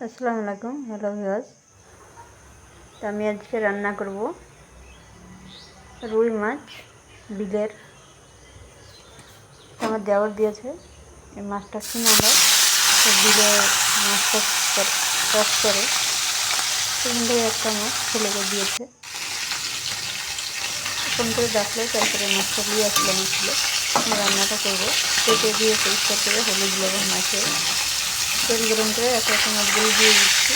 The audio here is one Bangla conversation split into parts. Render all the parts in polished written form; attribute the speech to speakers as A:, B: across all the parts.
A: আসসালামু আলাইকুম। হ্যালো ভিউয়ার্স, তো আমি আজকে রান্না করব রুই মাছ বিলের। আমার দেওয়ার দিয়েছে এই মাছটা কিনে আনলো, তো বিলে মাছটা টক করে সেখান থেকে একটা মাছ ছেলেকে দিয়েছে। ফোন করে ডাকলে তারপরে মাছটা দিয়ে আসলাম। আসলে রান্নাটা করবো, কেটে দিয়ে পরিষ্কার করে হলুদ লবণ মাছে তেল গরম করে এক রকম মাছগুলো দিয়ে দিচ্ছি।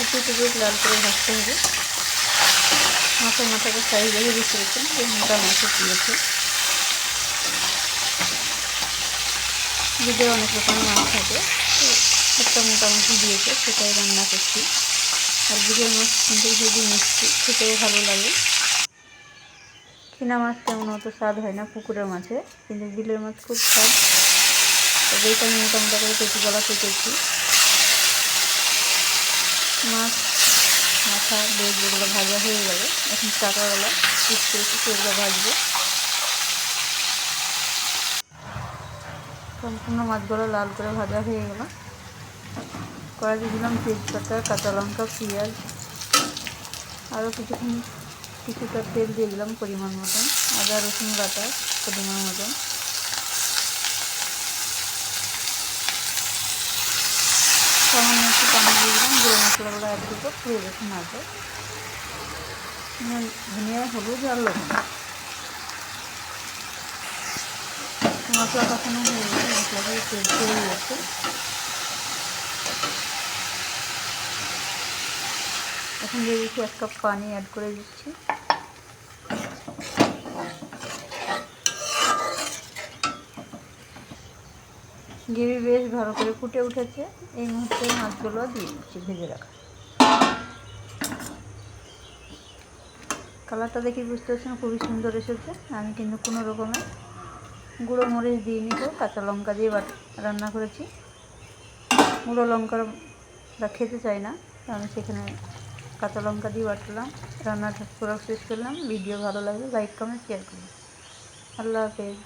A: একটু লাল করে ভাজতে হবে। মাথাটা সাইজ দেখে বুঝতে পারছেন যে মোটা মাছে দিয়েছে। বিলে অনেক রকমের মাছ থাকে, তো একটা মোটা মাছই দিয়েছে, সেটাই রান্না করছি। আর বিলের মাছ কিন্তু হেভি মিষ্টি, খেতেও ভালো লাগে। কিনা মাছ তেমন অত স্বাদ হয় না পুকুরের মাছে, কিন্তু বিলের মাছ খুব স্বাদ। তবে এটা আমি মোটা করে গলা কেটেছি। মাছ মাথা বেশ যেগুলো ভাজা হয়ে গেল, এখন চাকাগুলো পিস করেছি সেগুলো ভাজবো। সম্পূর্ণ মাছগুলো লাল করে ভাজা হয়ে গেল। কড়াইতে দিলাম তেজপাতা, কাঁচা লঙ্কা, পেঁয়াজ, আরও কিছুটা তেল দিয়ে দিলাম পরিমাণ মতন, আদা রসুন বাটা পরিমাণ মতন। সামান্য একটু পানি দিয়ে দিলাম, গুঁড়ো মশলাগুলো অ্যাড করবো, পুড়ে গেছে মাছে। ধনিয়া, হলুদ আর লবণ। মশলা কষানো হয়ে গেছে, মশলাটা তেল ছেড়ে গেছে। এখন দিয়ে দিচ্ছি 1 কাপ পানি অ্যাড করে দিচ্ছি। গ্রেভি বেশ ভালো করে ফুটে উঠেছে। এই মুহূর্তে মাছগুলো দিয়ে দিচ্ছি ভেজে রাখা। কালারটা দেখে বুঝতে পারছেন খুবই সুন্দর এসেছে। আমি কিন্তু কোনো রকমের গুঁড়ো মরিচ দিইনি, তো কাঁচা লঙ্কা দিয়ে রান্না করেছি। গুঁড়ো লঙ্কাটা খেতে চাই না, তো আমি সেখানে কাঁচা লঙ্কা দিয়ে বাটলাম। রান্নাটা পুরো শেষ করলাম। ভিডিও ভালো লাগলে লাইক কমেন্ট শেয়ার করুন। আল্লাহ হাফেজ।